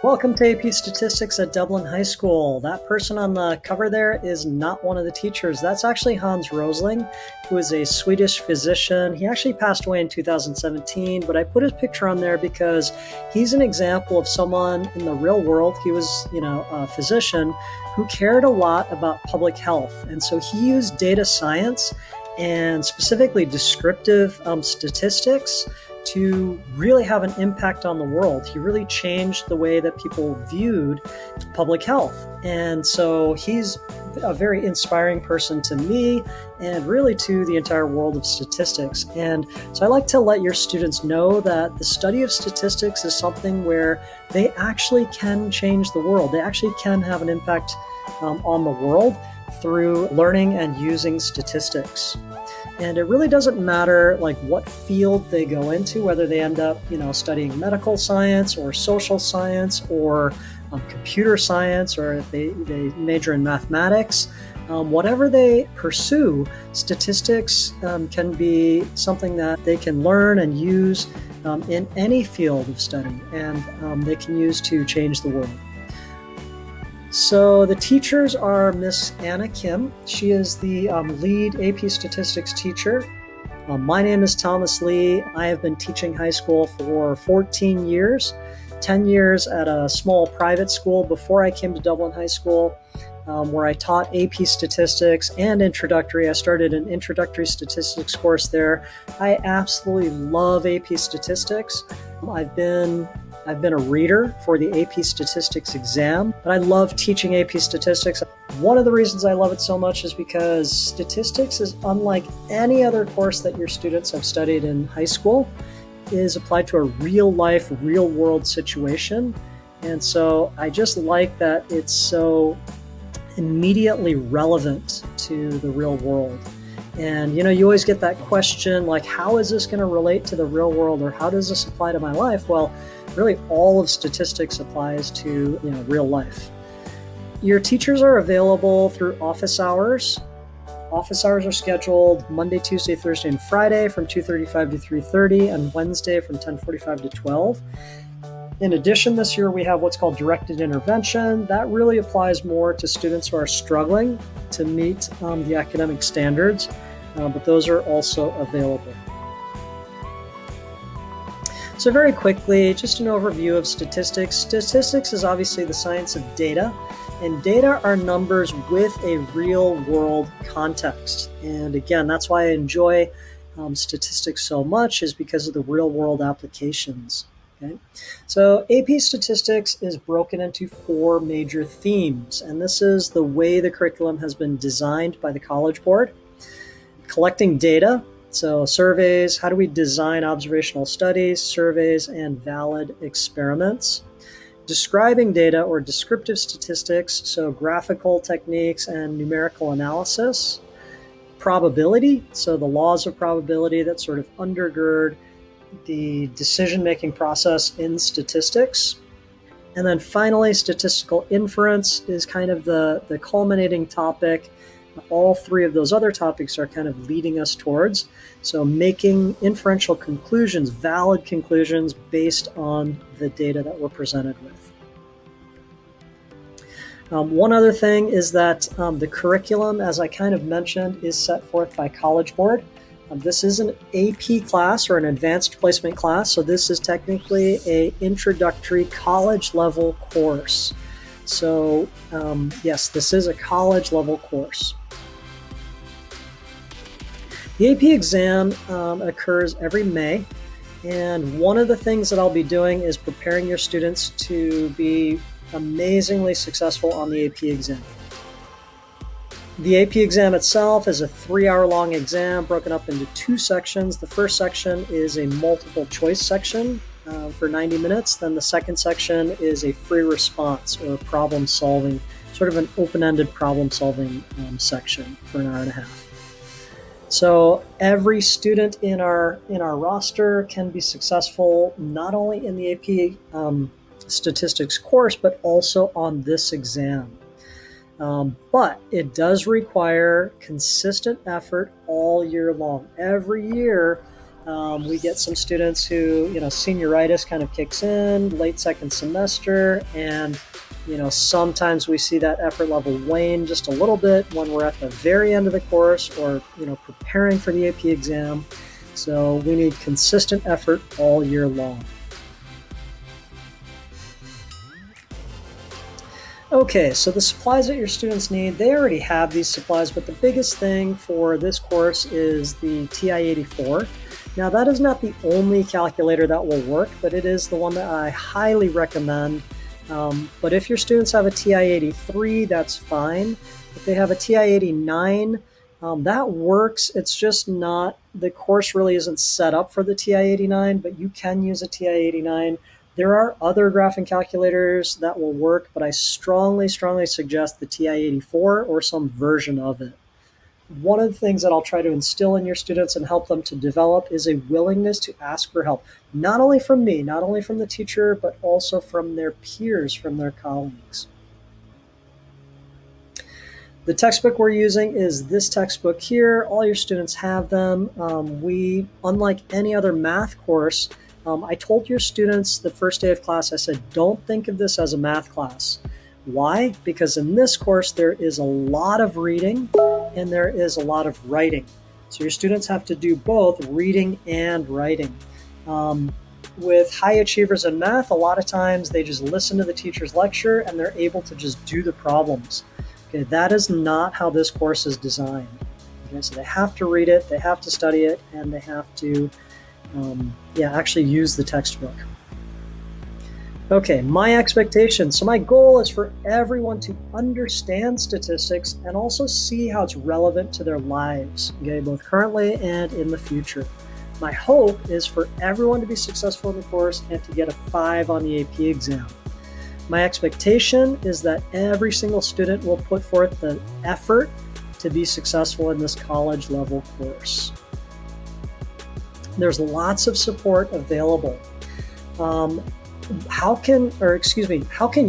Welcome to AP Statistics at Dublin High School. That person on the cover there is not one of the teachers. That's actually Hans Rosling, who is a Swedish physician. He actually passed away in 2017, but I put his picture on there because he's an example of someone in the real world. He was, a physician who cared a lot about public health. And so he used data science and specifically descriptive statistics to really have an impact on the world. He really changed the way that people viewed public health. And so he's a very inspiring person to me and really to the entire world of statistics. And so I like to let your students know that the study of statistics is something where they actually can change the world. They actually can have an impact on the world through learning and using statistics. And it really doesn't matter like what field they go into, whether they end up, studying medical science or social science or computer science, or if they major in mathematics. Whatever they pursue, statistics can be something that they can learn and use in any field of study, and they can use to change the world. So the teachers are Miss Anna Kim. She is the lead AP Statistics teacher. My name is Thomas Lee. I have been teaching high school for 14 years, 10 years at a small private school before I came to Dublin High School, where I taught AP Statistics and Introductory. I started an Introductory Statistics course there. I absolutely love AP Statistics. I've been a reader for the AP Statistics exam, but I love teaching AP Statistics. One of the reasons I love it so much is because statistics is unlike any other course that your students have studied in high school. It is applied to a real life, real world situation. And so I just like that it's so immediately relevant to the real world. And, you always get that question, like, how is this going to relate to the real world, or how does this apply to my life? Well, really all of statistics applies to, real life. Your teachers are available through office hours. Office hours are scheduled Monday, Tuesday, Thursday, and Friday from 2:35 to 3:30, and Wednesday from 10:45 to 12. In addition, this year we have what's called directed intervention. That really applies more to students who are struggling to meet the academic standards, but those are also available. So very quickly, just an overview of statistics. Statistics is obviously the science of data, and data are numbers with a real world context. And again, that's why I enjoy statistics so much, is because of the real world applications. Okay. So AP Statistics is broken into 4 major themes, and this is the way the curriculum has been designed by the College Board. Collecting data, so surveys, how do we design observational studies, surveys, and valid experiments. Describing data or descriptive statistics, so graphical techniques and numerical analysis. Probability, so the laws of probability that sort of undergird the decision-making process in statistics. And then finally, statistical inference is kind of the culminating topic. All 3 of those other topics are kind of leading us towards. So making inferential conclusions, valid conclusions based on the data that we're presented with. One other thing is that the curriculum, as I kind of mentioned, is set forth by College Board. This is an AP class or an advanced placement class, so this is technically an introductory college level course. So yes, this is a college level course. The AP exam occurs every May, and one of the things that I'll be doing is preparing your students to be amazingly successful on the AP exam. The AP exam itself is a 3-hour-long exam broken up into 2 sections. The first section is a multiple choice section for 90 minutes. Then the second section is a free response or problem solving, sort of an open-ended problem solving section for an hour and a half. So every student in our roster can be successful not only in the AP statistics course, but also on this exam. But it does require consistent effort all year long. Every year, We get some students who, senioritis kind of kicks in late second semester, and sometimes we see that effort level wane just a little bit when we're at the very end of the course or, preparing for the AP exam. So we need consistent effort all year long. Okay, so the supplies that your students need, they already have these supplies, but the biggest thing for this course is the TI-84. Now, that is not the only calculator that will work, but it is the one that I highly recommend. But if your students have a TI-83, that's fine. If they have a TI-89, that works. It's just not, the course really isn't set up for the TI-89, but you can use a TI-89. There are other graphing calculators that will work, but I strongly suggest the TI-84 or some version of it. One of the things that I'll try to instill in your students and help them to develop is a willingness to ask for help, not only from me, not only from the teacher, but also from their peers, from their colleagues. The textbook we're using is this textbook here. All your students have them. We, unlike any other math course, I told your students the first day of class, I said, don't think of this as a math class. Why? Because in this course, there is a lot of reading and there is a lot of writing. So your students have to do both reading and writing. With high achievers in math, a lot of times they just listen to the teacher's lecture and they're able to just do the problems. Okay, that is not how this course is designed. Okay, so they have to read it, they have to study it, and they have to actually use the textbook. Okay, my expectation. So my goal is for everyone to understand statistics and also see how it's relevant to their lives, okay, both currently and in the future. My hope is for everyone to be successful in the course and to get a 5 on the AP exam. My expectation is that every single student will put forth the effort to be successful in this college level course. There's lots of support available. How can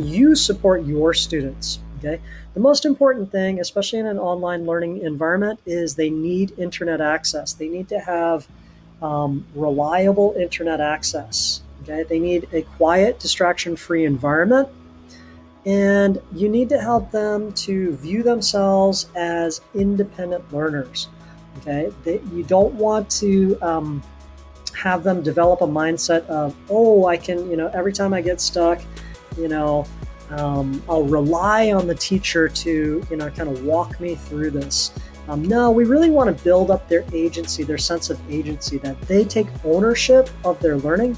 you support your students? Okay. The most important thing, especially in an online learning environment, is they need internet access. They need to have reliable internet access. Okay. They need a quiet, distraction-free environment. And you need to help them to view themselves as independent learners. Okay. You don't want to have them develop a mindset of, I can, every time I get stuck, I'll rely on the teacher to, kind of walk me through this. No, we really want to build up their agency, their sense of agency, that they take ownership of their learning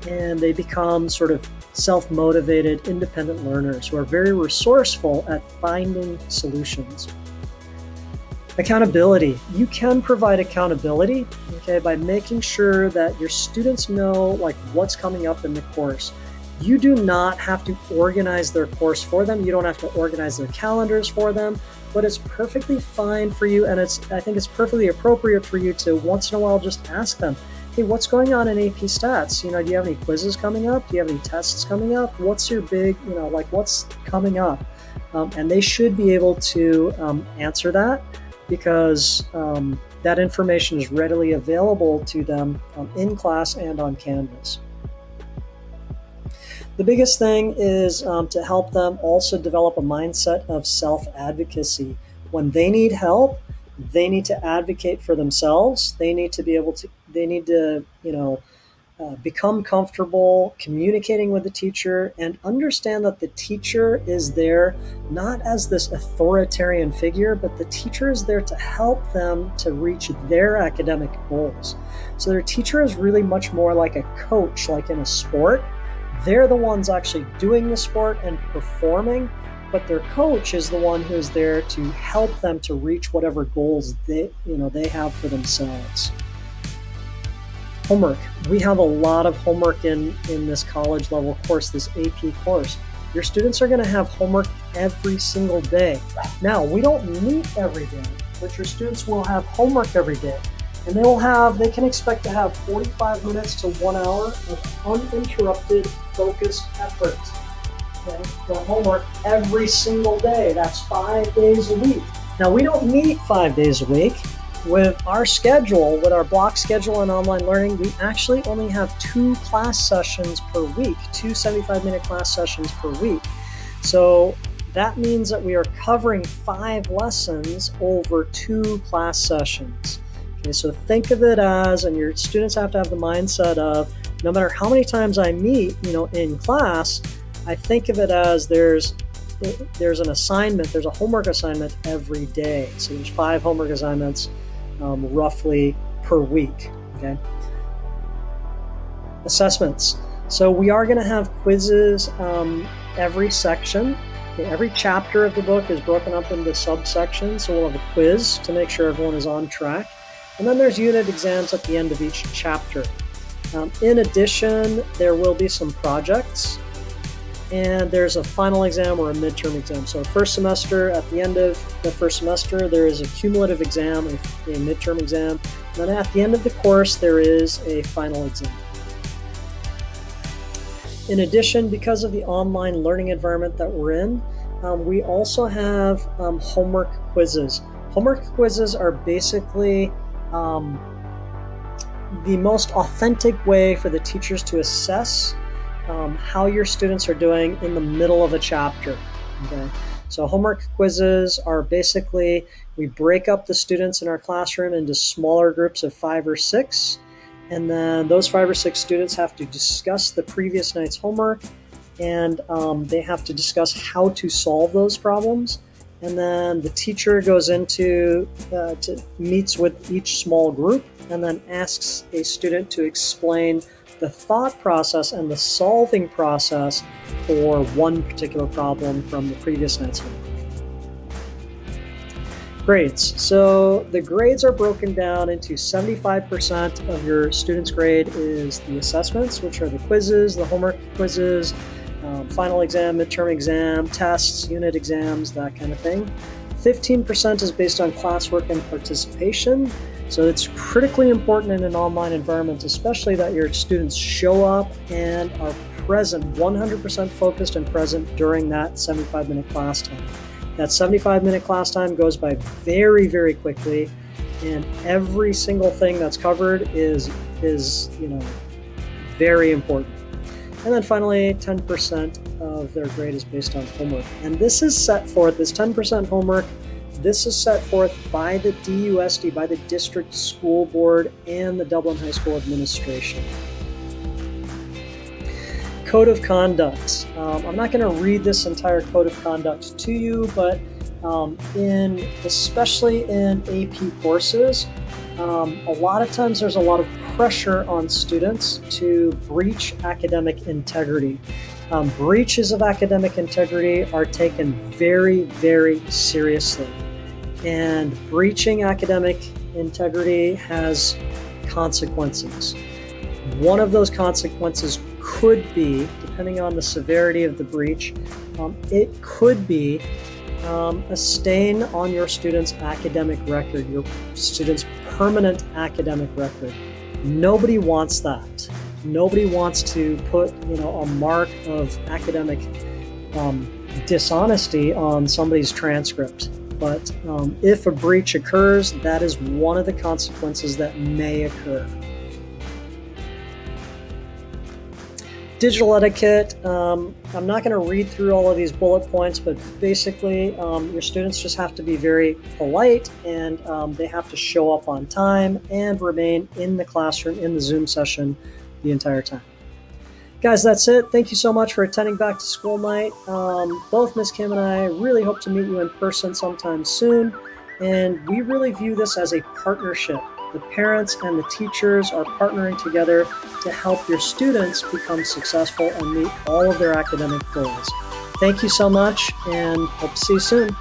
and they become sort of self-motivated, independent learners who are very resourceful at finding solutions. Accountability. You can provide accountability, okay, by making sure that your students know what's coming up in the course. You do not have to organize their course for them. You don't have to organize their calendars for them, but it's perfectly fine for you, and I think it's perfectly appropriate for you to once in a while just ask them, hey, what's going on in AP Stats? Do you have any quizzes coming up? Do you have any tests coming up? What's your big, what's coming up? And they should be able to answer that, because that information is readily available to them in class and on Canvas. The biggest thing is to help them also develop a mindset of self-advocacy. When they need help, they need to advocate for themselves. They need to become comfortable communicating with the teacher and understand that the teacher is there not as this authoritarian figure, but the teacher is there to help them to reach their academic goals. So their teacher is really much more like a coach, like in a sport. They're the ones actually doing the sport and performing, but their coach is the one who's there to help them to reach whatever goals they have for themselves. Homework. We have a lot of homework in this college level course, this AP course. Your students are going to have homework every single day. Now, we don't meet every day, but your students will have homework every day. And they can expect to have 45 minutes to 1 hour of uninterrupted, focused effort. Okay? For homework every single day. That's 5 days a week. Now, we don't meet 5 days a week, With our schedule, with our block schedule and online learning, we actually only have 2 class sessions per week, 2 75-minute class sessions per week. So that means that we are covering 5 lessons over 2 class sessions. Okay, so think of it as, and your students have to have the mindset of, no matter how many times I meet, in class, I think of it as there's an assignment, there's a homework assignment every day. So there's 5 homework assignments roughly per week. Okay. Assessments. So we are going to have quizzes every section. Okay, every chapter of the book is broken up into subsections, so we'll have a quiz to make sure everyone is on track. And then there's unit exams at the end of each chapter. In addition, there will be some projects, and there's a final exam or a midterm exam. So first semester, at the end of the first semester, there is a cumulative exam, a midterm exam. And then at the end of the course, there is a final exam. In addition, because of the online learning environment that we're in, we also have homework quizzes. Homework quizzes are basically the most authentic way for the teachers to assess how your students are doing in the middle of a chapter. Okay, so homework quizzes are basically, we break up the students in our classroom into smaller groups of 5 or 6, and then those 5 or 6 students have to discuss the previous night's homework, and they have to discuss how to solve those problems. And then the teacher goes into meets with each small group and then asks a student to explain the thought process and the solving process for one particular problem from the previous night's homework. Grades. So the grades are broken down into 75% of your student's grade is the assessments, which are the quizzes, the homework quizzes, final exam, midterm exam, tests, unit exams, that kind of thing. 15% is based on classwork and participation. So it's critically important in an online environment, especially that your students show up and are present, 100% focused and present during that 75-minute class time. That 75-minute class time goes by very, very quickly, and every single thing that's covered is very important. And then finally, 10% of their grade is based on homework. And this is set forth, this 10% homework, this is set forth by the DUSD, by the District School Board and the Dublin High School Administration. Code of Conduct. I'm not going to read this entire Code of Conduct to you, but especially in AP courses, a lot of times there's a lot of pressure on students to breach academic integrity. Breaches of academic integrity are taken very, very seriously. And breaching academic integrity has consequences. One of those consequences could be, depending on the severity of the breach, it could be a stain on your student's academic record, your student's permanent academic record. Nobody wants that. Nobody wants to put, a mark of academic dishonesty on somebody's transcript. But if a breach occurs, that is one of the consequences that may occur. Digital etiquette. I'm not going to read through all of these bullet points, but basically your students just have to be very polite, and they have to show up on time and remain in the classroom, in the Zoom session the entire time. Guys, that's it. Thank you so much for attending Back to School Night. Both Ms. Kim and I really hope to meet you in person sometime soon, and we really view this as a partnership. The parents and the teachers are partnering together to help your students become successful and meet all of their academic goals. Thank you so much, and hope to see you soon.